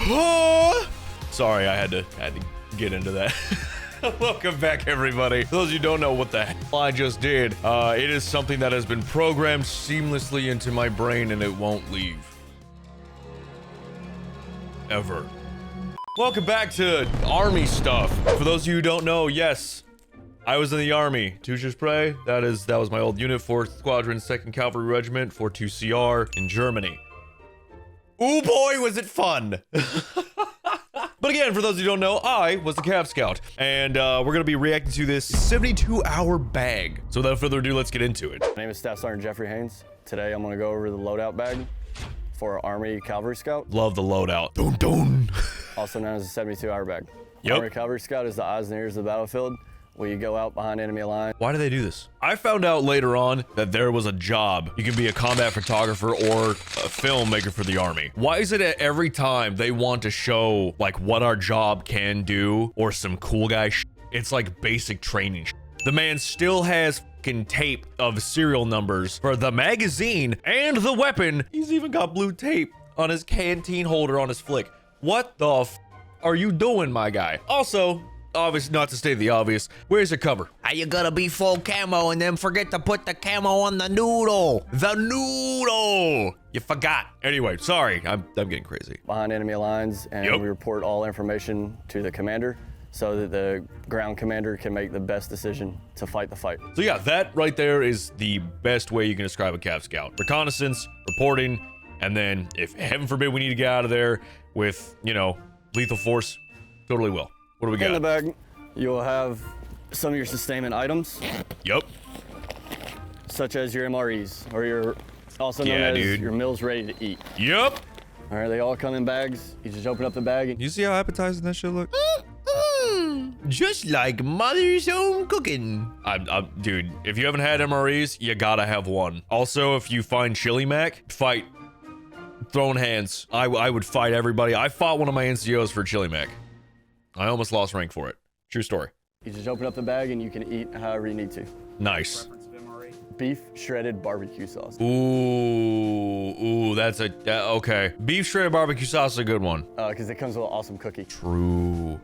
Sorry, I had to get into that. Welcome back, everybody. For those of you who don't know what the hell I just did, it is something that has been programmed seamlessly into my brain and it won't leave. Ever. Welcome back to Army stuff. For those of you who don't know, yes, I was in the Army. Touche Spray, that was my old unit, 4th Squadron, 2nd Cavalry Regiment, 42CR in Germany. Ooh boy, was it fun! But again, for those of you who don't know, I was the Cav Scout, and we're gonna be reacting to this 72-hour bag. So without further ado, let's get into it. My name is Staff Sergeant Jeffrey Haynes. Today I'm gonna go over the loadout bag for Army Cavalry Scout. Love the loadout. Dun dun! Also known as a 72-hour bag. Yep. Army Cavalry Scout is the eyes and ears of the battlefield, where you go out behind enemy lines. Why do they do this? I found out later on that there was a job. You can be a combat photographer or a filmmaker for the Army. Why is it that every time they want to show like what our job can do or some cool guy shit, it's like basic training shit. The man still has fucking tape of serial numbers for the magazine and the weapon. He's even got blue tape on his canteen holder on his flick. What the f are you doing, my guy? Also, obvious, not to state the obvious, where's your cover? How you gonna be full camo and then forget to put the camo on the noodle? The noodle! You forgot. Anyway, sorry, I'm getting crazy. Behind enemy lines, and we report all information to the commander so that the ground commander can make the best decision to fight the fight. So yeah, that right there is the best way you can describe a Cav Scout. Reconnaissance, reporting, and then if heaven forbid we need to get out of there with, you know, lethal force, totally will. What do we got? In the bag, you'll have some of your sustainment items. Yep. Such as your MREs, or your, also known as your meals ready to eat. Yep. All right, they all come in bags. You just open up the bag. And you see how appetizing that shit look? Just like mother's own cooking. Dude, if you haven't had MREs, you gotta have one. Also, if you find Chili Mac, fight. Throwing hands. I would fight everybody. I fought one of my NCOs for Chili Mac. I almost lost rank for it. True story. You just open up the bag and you can eat however you need to. Nice. Beef shredded barbecue sauce. Ooh, that's okay. Beef shredded barbecue sauce is a good one. Because it comes with an awesome cookie. True.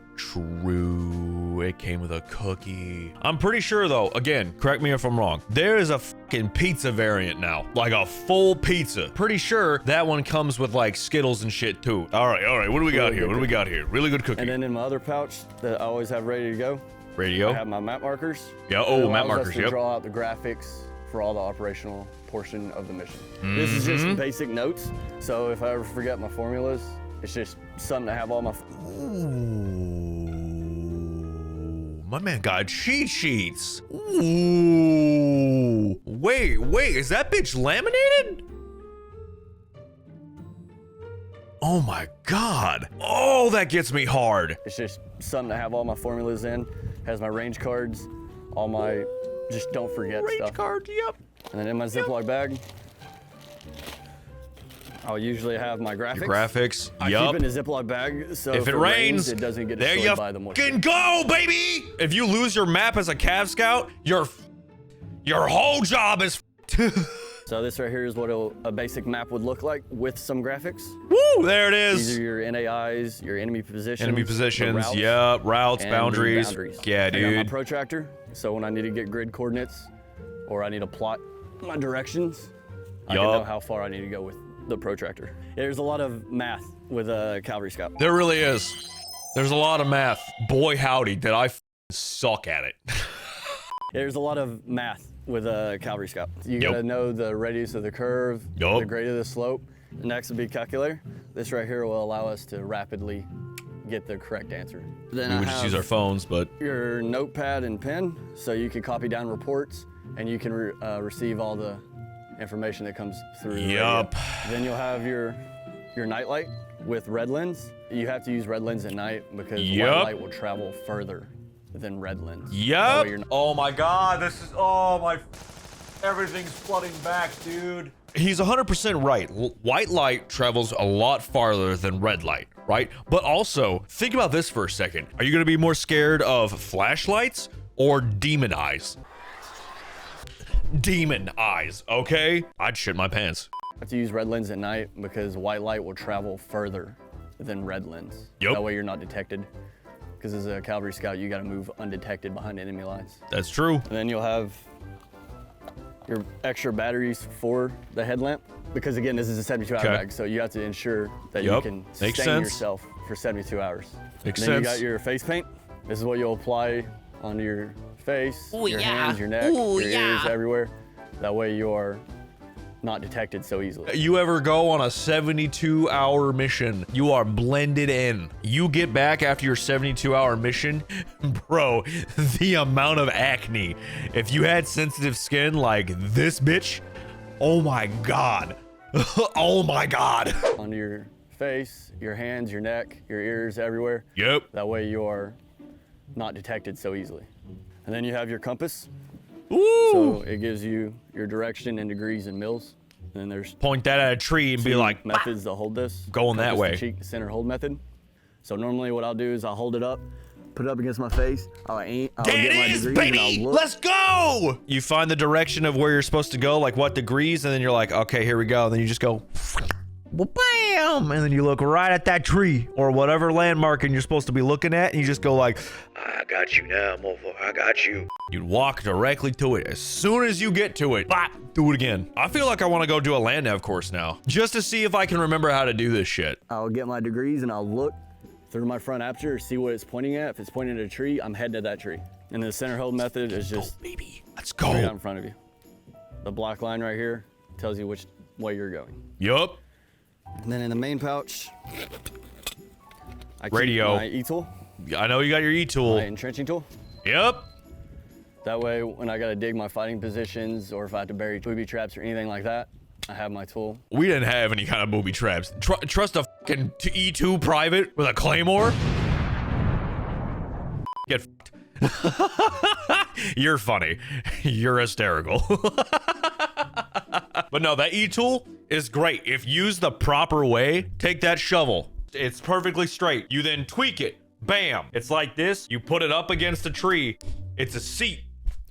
It came with a cookie. I'm pretty sure though, again, correct me if I'm wrong, there is a fucking pizza variant now. Like a full pizza. Pretty sure that one comes with like Skittles and shit too. All right. What do we got here? What do we got here? Really good cookie. And then in my other pouch that I always have ready to go. Radio. I have my map markers. Yeah, oh, map markers, yep. Draw out the graphics for all the operational portion of the mission. This is just basic notes, so if I ever forget my formulas, it's just something to have all my... Ooh, my man got cheat sheets. Ooh, wait, is that bitch laminated? Oh my God. Oh, that gets me hard. It's just something to have all my formulas in, has my range cards, all my... Just don't forget range stuff. Card, yep. And then in my Ziploc bag, I'll usually have my graphics. Your graphics, I keep it in a Ziploc bag, so if it rains, it doesn't get there destroyed by the moisture. There you go, baby! If you lose your map as a Cav Scout, your whole job is So this right here is what a basic map would look like with some graphics. Woo, there it is. These are your NAIs, your enemy positions. Routes, yeah, routes, boundaries. Yeah, dude. I got my protractor, so when I need to get grid coordinates or I need to plot my directions, I can know how far I need to go with the protractor. There's a lot of math with a Cavalry Scout. There really is. There's a lot of math. Boy, howdy, did I suck at it. There's a lot of math with a Cavalry Scout. You gotta know the radius of the curve, the grade of the slope. Next would be calculator. This right here will allow us to rapidly get the correct answer. Then we would just use our phones, but... Your notepad and pen, so you can copy down reports and you can receive all the information that comes through. Yup. Then you'll have your night light with red lens. You have to use red lens at night because white light will travel further than red lens. Yep. Oh my God, this is, oh my, everything's flooding back, dude. He's 100% right. White light travels a lot farther than red light, right? But also, think about this for a second. Are you gonna be more scared of flashlights or demon eyes? Demon eyes, okay? I'd shit my pants. I have to use red lens at night because white light will travel further then red lens. Yep. That way you're not detected. Because as a cavalry scout, you got to move undetected behind enemy lines. That's true. And then you'll have your extra batteries for the headlamp. Because again, this is a 72-hour bag, so you have to ensure that you can sustain yourself for 72 hours. Makes then sense. You got your face paint. This is what you'll apply onto your face, your hands, your neck, Ooh, your ears, everywhere. That way you're not detected so easily. You ever go on a 72-hour mission, you are blended in. You get back after your 72-hour mission, bro, the amount of acne. If you had sensitive skin like this bitch, oh my God. Oh my God. Onto your face, your hands, your neck, your ears, everywhere. Yep. That way you're not detected so easily. And then you have your compass. Ooh. So it gives you your direction in degrees and mils. And then there's Point that at a tree and be like, methods to hold this. Going that Compass way. to cheek center hold method. So normally what I'll do is I'll hold it up, put it up against my face. I'll get my degrees and I'll look. Let's go. You find the direction of where you're supposed to go, like what degrees, and then you're like, okay, here we go. And then you just go, well, bam, and then you look right at that tree or whatever landmark and you're supposed to be looking at, and you just go like, I got you now, motherfucker, I got you. You'd walk directly to it. As soon as you get to it, bah, do it again. I feel like I want to go do a land nav course now, just to see if I can remember how to do this shit. I'll get my degrees and I'll look through my front aperture, see what it's pointing at. If it's pointing at a tree, I'm heading to that tree. And the center hold method is just Baby, let's straight out go. in front of you. The black line right here tells you which way you're going. Yup. And then in the main pouch, I keep Radio. my E-tool, I know you got your E-tool. my entrenching tool. Yep. That way, when I gotta dig my fighting positions or if I have to bury booby traps or anything like that, I have my tool. We didn't have any kind of booby traps. Trust a fucking E2 private with a claymore? Get fucked. You're funny. You're hysterical. But no, that E-tool is great. If used the proper way, take that shovel. It's perfectly straight. You then tweak it. Bam. It's like this. You put it up against a tree. It's a seat.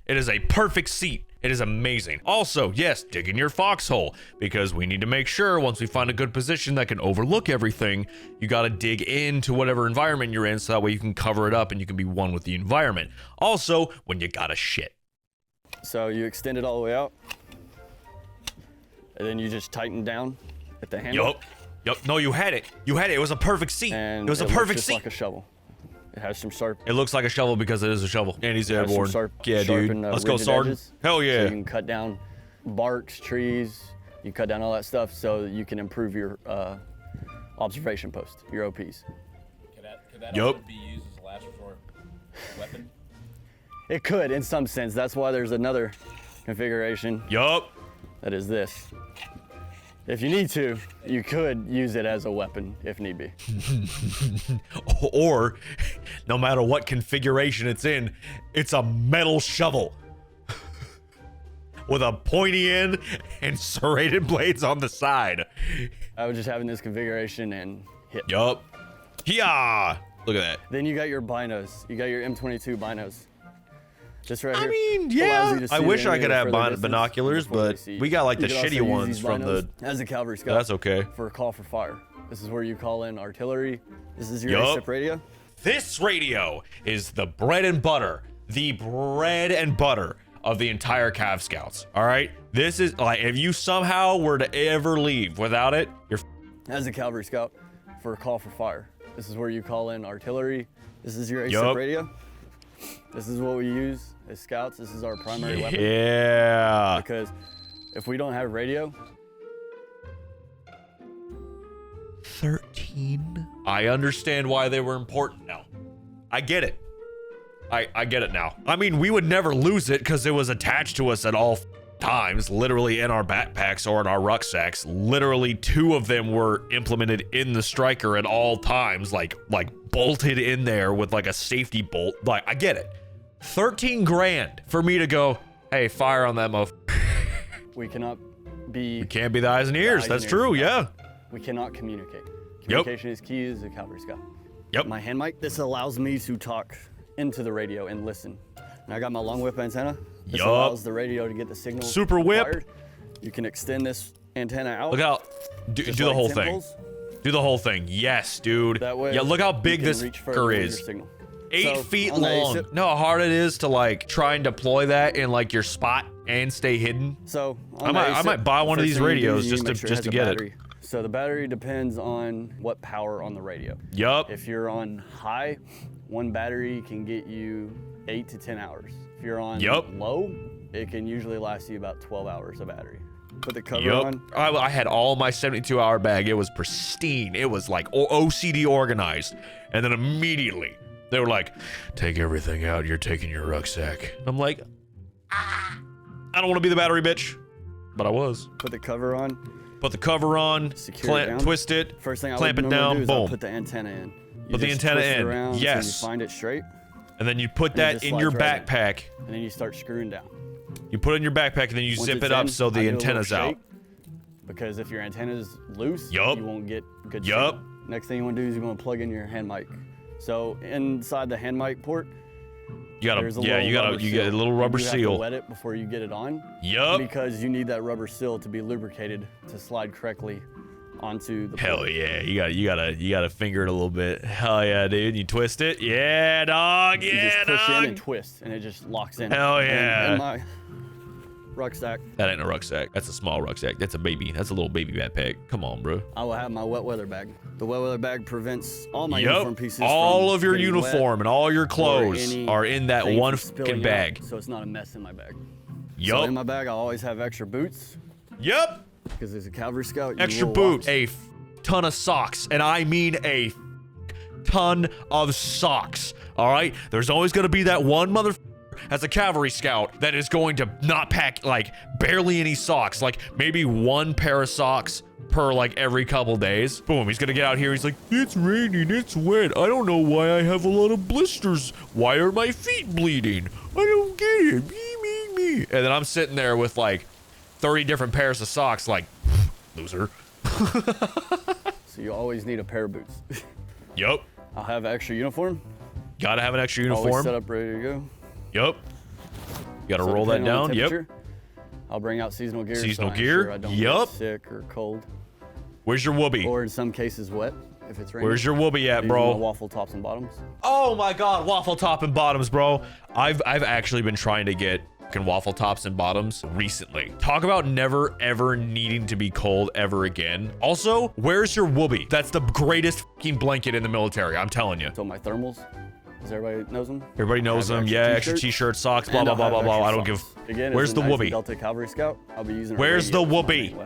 It is a perfect seat. It is amazing. Also, yes, dig in your foxhole, because we need to make sure once we find a good position that can overlook everything, you got to dig into whatever environment you're in so that way you can cover it up and you can be one with the environment. Also, when you gotta shit. So you extend it all the way out, and then you just tighten down at the handle. Yup. No, you had it. You had it. It was a perfect seat. And it was a looks perfect just seat. like a shovel. It has some sharp. It looks like a shovel because it is a shovel. And he's has some airborne. sharp Yeah, dude. sharpened, Let's go, rigid Sergeant. edges. Hell So yeah. you can cut down barks, trees. You cut down all that stuff so that you can improve your observation post, your OPs. Could that Yup. also be used as a last resort weapon? It could, in some sense. That's why there's another configuration Yup. that is this. If you need to, you could use it as a weapon if need be. Or, no matter what configuration it's in, it's a metal shovel. With a pointy end and serrated blades on the side. I was just having this configuration and hit. Yup. Yeah. Look at that. Then you got your binos. You got your M22 binos. This right here. I mean, allows yeah. you to see I the wish I enemy could at have further distance binoculars, before they but see you. we got like the You could also shitty use ones these from binos the... as a cavalry scout. That's okay. For a call for fire. This is where you call in artillery. This is your Yup. ASIP radio. This radio is the bread and butter of the entire Cav Scouts. All right? This is like, if you somehow were to ever leave without it, you're As a cavalry scout for a call for fire. This is where you call in artillery. This is your ASIP Yup. radio. This is what we use as scouts. This is our primary weapon. Yeah. Because if we don't have radio, 13. I understand why they were important now. I get it. I get it now. I mean, we would never lose it because it was attached to us at all times, literally in our backpacks or in our rucksacks. Literally 2 of them were implemented in the striker at all times, like bolted in there with like a safety bolt. Like, I get it. 13 grand for me to go, hey, fire on that motherfucker. we cannot be. You can't be the eyes and ears. eyes That's and true, ears. yeah. We cannot communicate. Communication is key as a cavalry scout. Yep. My hand mic, this allows me to talk into the radio and listen. And I got my long whip antenna. This Yup. allows the radio to get the signal. Super whip. required. You can extend this antenna out. Look out. Do just the like whole 10 thing. poles. Do the whole thing. Yes, dude. That way, yeah, look how big you can this reach further fucker with your is. signal. 8 So, feet on the long. ASIP Know how hard it is to like try and deploy that in like your spot and stay hidden? So I might buy one of these radios just to get it. So the battery depends on what power on the radio. Yup. If you're on high, one battery can get you 8 to 10 hours. If you're on low, it can usually last you about 12 hours of battery. Put the cover on. I had all my 72-hour bag. It was pristine. It was like OCD organized. And then immediately they were like, take everything out. You're taking your rucksack. I'm like, I don't want to be the battery bitch. But I was. Put the cover on. Put the cover on. Twist it. First thing clamp I would it down. do is Boom. I'll put the antenna in. Put the antenna in. Around yes. So you find it straight. And then you put that in your backpack. And then you start screwing down. You put it in your backpack and then you zip it up so the antenna's out. Because if your antenna's loose, you won't get good signal. Next thing you want to do is you want to plug in your hand mic. So inside the hand mic port, you get a little rubber seal. You have to wet it before you get it on. Yup. Because you need that rubber seal to be lubricated to slide correctly onto the port. Hell yeah, you gotta finger it a little bit. Hell yeah, dude. You twist it. Yeah, dog. You Yeah, just push dog. in and twist, and it just locks in. Hell yeah. And my rucksack. That ain't a rucksack. That's a small rucksack. That's a baby. That's a little baby backpack. Come on, bro. I will have my wet weather bag. The wet weather bag prevents all my uniform pieces all from of your getting uniform and all your clothes are in that one fucking bag. So it's not a mess in my bag. Yup. So in my bag, I always have extra boots. Yup. Because as a cavalry scout, Extra boot, a ton of socks, and I mean a ton of socks. All right, there's always gonna be that one mother as a cavalry scout that is going to not pack like barely any socks, like maybe one pair of socks per like every couple days. Boom, he's gonna get out here. He's like, it's raining, it's wet. I don't know why I have a lot of blisters. Why are my feet bleeding? I don't get it. Me. And then I'm sitting there with like 30 different pairs of socks, like, loser. So you always need a pair of boots. Yup. I'll have extra uniform. Gotta have an extra uniform. Always set up, ready to go. Yup. You gotta roll that down. Yep. I'll bring out seasonal gear. Seasonal so gear. Sure I don't get sick or cold. Where's your whoopee? Or in some cases wet if it's raining. Where's your whoopee at, bro? Waffle tops and bottoms. Oh my God, waffle top and bottoms, bro. I've actually been trying to get waffle tops and bottoms recently. Talk about never ever needing to be cold ever again. Also, where's your whoopee? That's the greatest fucking blanket in the military, I'm telling you. So my thermals, does everybody knows them? Everybody knows them. Yeah, extra t-shirts, socks, blah blah blah blah blah. I don't give. Again, where's the whoopee? Delta Cavalry Scout. I'll be using. Where's the whoopee?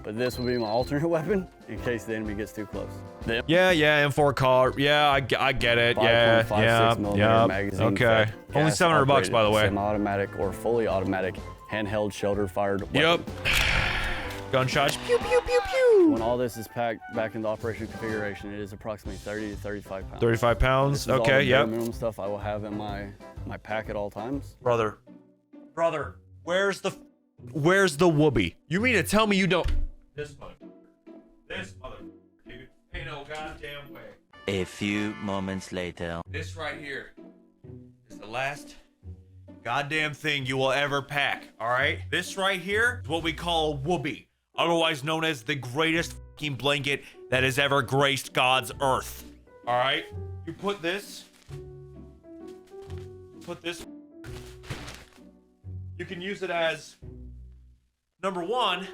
But this will be my alternate weapon in case the enemy gets too close. Yeah, M4 collar. Yeah, I get it. Yeah. Magazine, okay. Only $700, by the way. Semi-automatic or fully automatic handheld shoulder-fired weapon. Yep. Gunshots. Pew pew pew pew. When all this is packed back into operational configuration, it is approximately 30 to 35 pounds. 35 pounds. This is all Okay. the Yep. minimum stuff I will have in my pack at all times. Brother, where's the whoopee? You mean to tell me you don't? This mother, dude, ain't no goddamn way. A few moments later. This right here is the last goddamn thing you will ever pack, all right? This right here is what we call a whoopee, otherwise known as the greatest fucking blanket that has ever graced God's earth, all right? You put this, you can use it as, number one,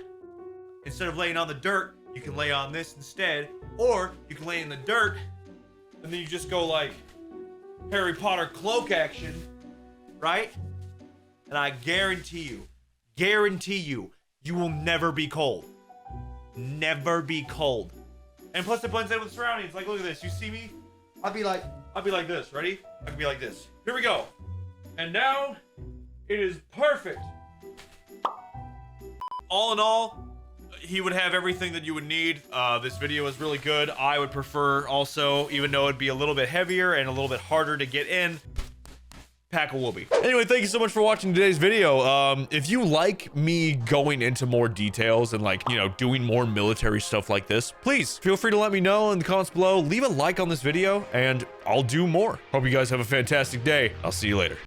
instead of laying on the dirt, you can lay on this instead, or you can lay in the dirt, and then you just go like Harry Potter cloak action, right? And I guarantee you, you will never be cold. Never be cold. And plus it blends in with surroundings. Like, look at this. You see me? I'll be like this. Ready? I can be like this. Here we go. And now it is perfect. All in all, he would have everything that you would need. This video is really good. I would prefer also, even though it'd be a little bit heavier and a little bit harder to get in, pack a whoopee. Anyway, thank you so much for watching today's video. If you like me going into more details and like, you know, doing more military stuff like this, please feel free to let me know in the comments below. Leave a like on this video and I'll do more. Hope you guys have a fantastic day. I'll see you later.